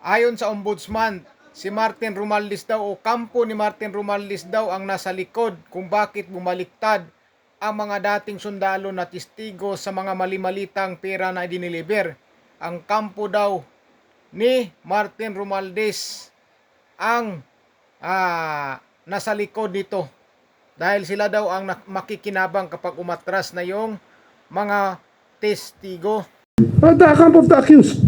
Ayon sa ombudsman, si Martin Romualdez daw o kampo ni Martin Romualdez daw ang nasa likod kung bakit bumaliktad ang mga dating sundalo na testigo sa mga mali-malitang pera na diniliber. Ang kampo daw ni Martin Romualdez ang nasa likod nito. Dahil sila daw ang makikinabang kapag umatras na yung mga testigo. The camp of the accused.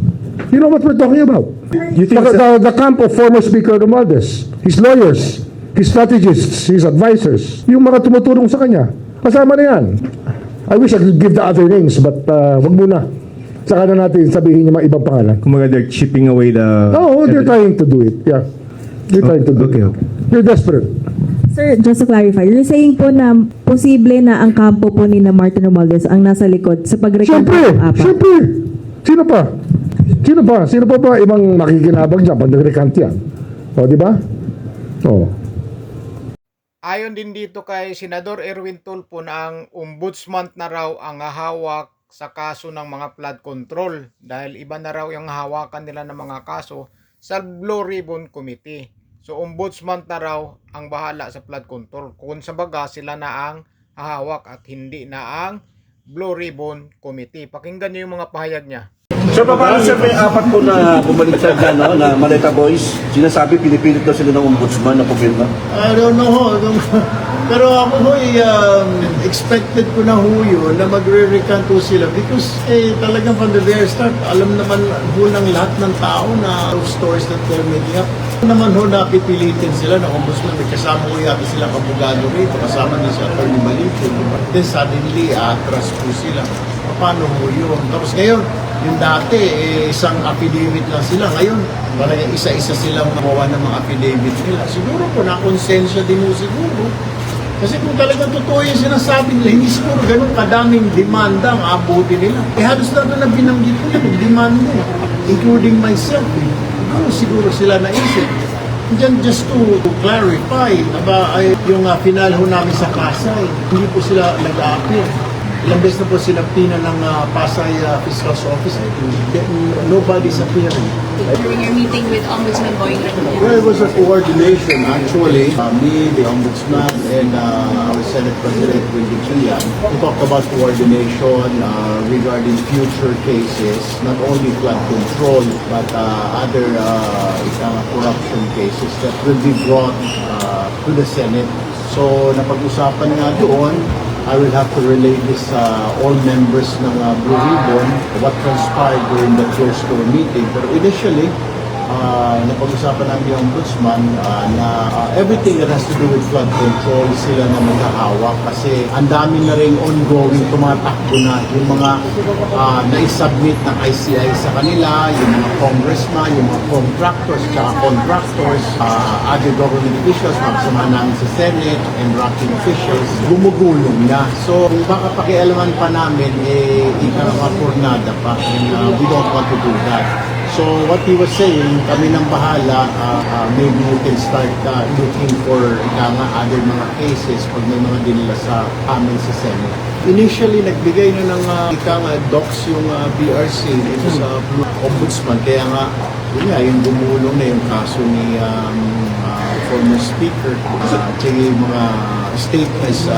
You know what we're talking about? You think the camp of former Speaker Romualdez, his lawyers, his strategists, his advisors, yung mga tumutulong sa kanya, kasama na yan. I wish I could give the other names, but wag muna. Saka na natin sabihin yung mga ibang pangalan. Kumaga they're chipping away the... No, they're trying to do it. Yeah. They're trying to do it. Okay. They're desperate. Sir, just to clarify, you're saying po na posible na ang kampo po ni na Martin Romualdez ang nasa likod sa pagrekanto ng APA? Siyempre. Sino pa? Sino pa? Sino pa ba ibang makikinabang dyan pag nag-recant yan? O, di ba? O. Ayon din dito kay Senador Erwin Tulfo na ang ombudsman na raw ang hahawak sa kaso ng mga flood control dahil iba na raw yung hawakan nila ng mga kaso sa Blue Ribbon Committee. So ombudsman na raw ang bahala sa flood control. Kung sa baga sila na ang hahawak at hindi na ang Blue Ribbon Committee. Pakinggan niyo yung mga pahayag niya. Sir, paano sir may apat po na bumaliktad na, na Maleta Boys? Sinasabi pinipilit daw sila ng ombudsman na pumirma? I don't know. Pero ako ho, expected ko na ho yun na magre-recant ho sila because talagang from the very start, alam naman ho ng lahat ng tao na stories that they're making up. Naman ho napipilitin sila ng ombudsman. May kasama ho yata silang abogado rito, kasama din si Atty. Malito. Then suddenly, atras po sila. Paano ho yun? Tapos ngayon, yung dati, isang affidavit lang sila. Ngayon, parang isa-isa silang mawawa ng mga affidavit nila. Siguro po, nakonsensya din ho siguro. Kasi kung talagang totoo yung sinasabi nila, hindi siguro ganun kadaming demanda ang abuti nila. Halos na doon na binanggit ko yung demanda, including myself. Siguro sila naisip. Diyan just to clarify, yung final ho namin sa Pasay, hindi po sila nag-a-appear. Ilang beses na po sinapina ng Pasay Fiscal's Office. Nobody's appearing. During your meeting with Ombudsman Boying Remulla? Well, it was a coordination actually. Me, the Ombudsman, and our Senate President, Wendy Kian. We talked about coordination regarding future cases, not only flood control, but other corruption cases that will be brought to the Senate. So, napag-usapan nga doon, I will have to relay this all members ng Blue Ribbon, what transpired during the closed door meeting. Pero initially, napag-usapan namin yung ombudsman na everything that has to do with flood control sila na maghahawak kasi ang dami na rin ongoing tumatakbo na yung mga na-submit ng ICI sa kanila, yung mga congressman, yung mga contractors, other government officials, mga namin sa Senate and ranking officials, gumugulong na. So, kung baka pakialaman pa namin, ika-pornada pa, and we don't want to do that. So what he was saying, kami nang bahala, maybe we can start looking for other mga cases pag may mga dinila sa amin sa Senate. Initially, nagbigay na ng docs yung BRC ito sa Ombudsman. Kaya nga, yung gumulong na yung kaso ni former Speaker at yung mga statements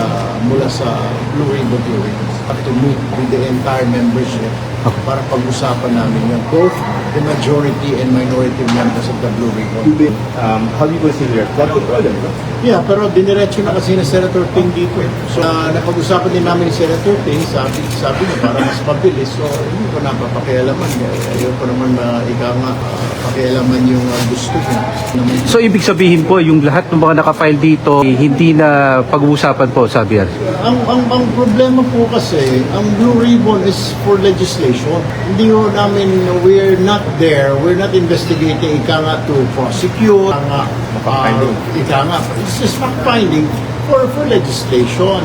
mula sa Blue Ribbon hearings to meet with the entire membership para pag-usapan namin yan. Both the majority and minority members of the Blue Ribbon. How do you consider flood control? Yeah, pero diniretso na kasi ni Senator Ting dito. So, napag-usapan din namin ni Senator Ting, sabi niya para mas mabilis. So, hindi ko napapakialaman. Ayaw ko naman pakialaman yung gusto niya. So, ibig sabihin po, yung lahat ng mga nakafile dito, hindi na pag-uusapan po, sabi yan? Ang problema po kasi, ang Blue Ribbon is for legislation. Hindi ho namin, we're not there, we're not investigating to prosecute, it's just fact-finding for legislation.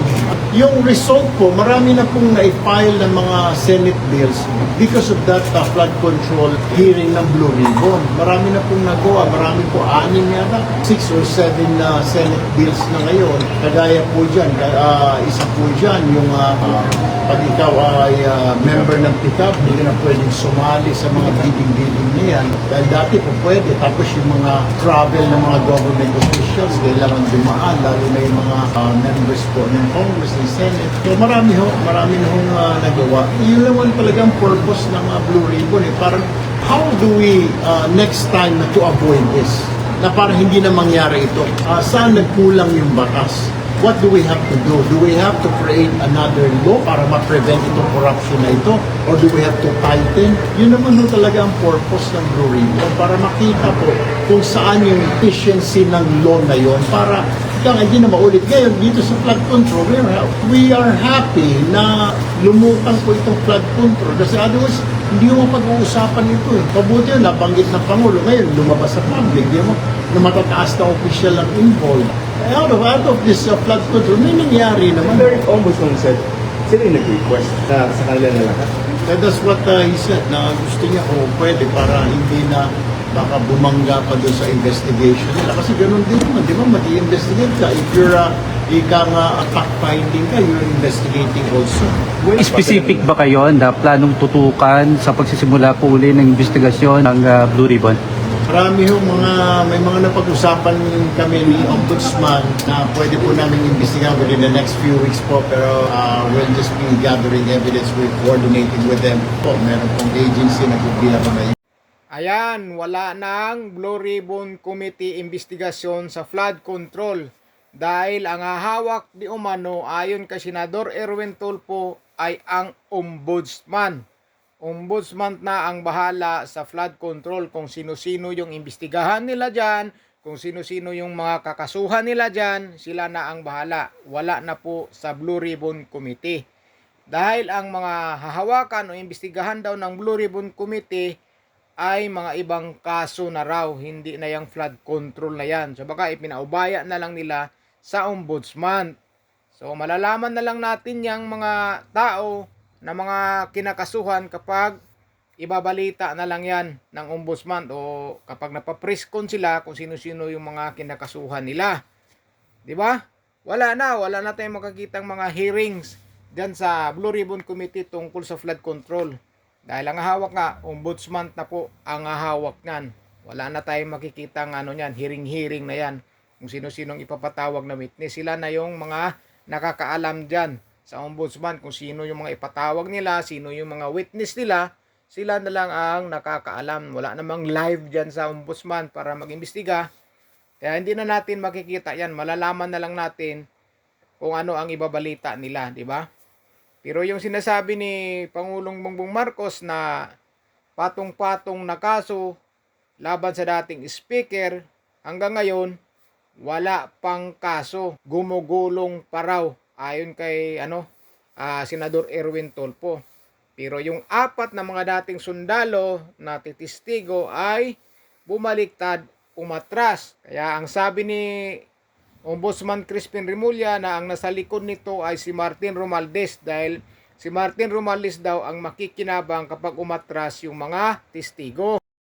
Yung result po, marami na pong na-file ng mga Senate bills because of that flood control hearing ng Blue Ribbon. Marami na pong nagawa, marami po, 6 or 7 Senate bills na ngayon. Kagaya po dyan, isa po dyan, yung pag ikaw ay member ng PICAP, hindi ka na pwedeng sumali sa mga bidding na yan. Dahil dati po pwede. Tapos yung mga travel ng mga government officials, kailangan dumaan, lalo na yung mga members po ng Congress, ng Senate. So marami na hong nagawa. Yun naman talaga ang purpose ng Blue Ribbon. Parang, how do we next time to avoid this? Na parang hindi na mangyari ito. Saan nagkulang yung batas? What do we have to do? Do we have to create another law para ma-prevent itong corruption na ito? Or do we have to tighten? Yun naman talaga ang purpose ng Blue Ribbon para makita po kung saan yung efficiency ng law na yon para hindi na maulit. Ngayon, dito sa flood control, we are happy na lumutang po itong flood control kasi otherwise, hindi mo pag-uusapan ito eh. Pabuti yun, nabanggit ng Pangulo. Ngayon, lumabas sa public, di mo, na matataas na official ang involved. Out of this flood control, may nangyari naman. The Ombudsman said, sila yung nag-request na sa kanila na lahat. That's what he said, na gusto niya kung pwede para hindi na baka bumangga pa doon sa investigation nila. Kasi ganun din naman, di ba? Mati-investigate ka. If you're fact-finding ka, you're investigating also. Specific ba kayo na planong tutukan sa pagsisimula po uli ng investigasyon ng Blue Ribbon? May mga napag-usapan kami ni Ombudsman na pwede po namin imbestigahan within the next few weeks po, pero we'll just be gathering evidence, we're coordinating with them po. Meron pong agency na gubiyaban na yun. Ayan, wala nang Blue Ribbon Committee investigasyon sa flood control dahil ang hahawak di umano ayon kay Senador Erwin Tulfo ay ang Ombudsman. Ombudsman na ang bahala sa flood control kung sino-sino yung imbestigahan nila dyan, kung sino-sino yung mga kakasuhan nila dyan, sila na ang bahala. Wala na po sa Blue Ribbon Committee. Dahil ang mga hahawakan o imbestigahan daw ng Blue Ribbon Committee ay mga ibang kaso na raw, hindi na yung flood control na yan. So baka ipinaubaya na lang nila sa Ombudsman. So malalaman na lang natin yung mga tao na mga kinakasuhan kapag ibabalita na lang yan ng Ombudsman o kapag napapreskon sila kung sino-sino yung mga kinakasuhan nila. Di ba? Wala na tayong makakitang mga hearings dyan sa Blue Ribbon Committee tungkol sa flood control. Dahil ang hawak nga, Ombudsman na po ang hawak nyan. Wala na tayong makikitang hearing na yan. Kung sino-sinong ipapatawag na witness, sila na yung mga nakakaalam dyan sa Ombudsman kung sino yung mga ipatawag nila, sino yung mga witness nila, sila na lang ang nakakaalam. Wala namang live dyan sa Ombudsman para mag-imbestiga. Kaya hindi na natin makikita yan. Malalaman na lang natin kung ano ang ibabalita nila, di ba? Pero yung sinasabi ni Pangulong Bongbong Marcos na patong-patong na kaso laban sa dating speaker, hanggang ngayon, wala pang kaso. Gumugulong pa raw ayon kay Senador Erwin Tulfo. Pero yung 4 na mga dating sundalo na titistigo ay bumaliktad, umatras. Kaya ang sabi ni Ombudsman Crispin Remulla na ang nasa likod nito ay si Martin Romualdez dahil si Martin Romualdez daw ang makikinabang kapag umatras yung mga testigo.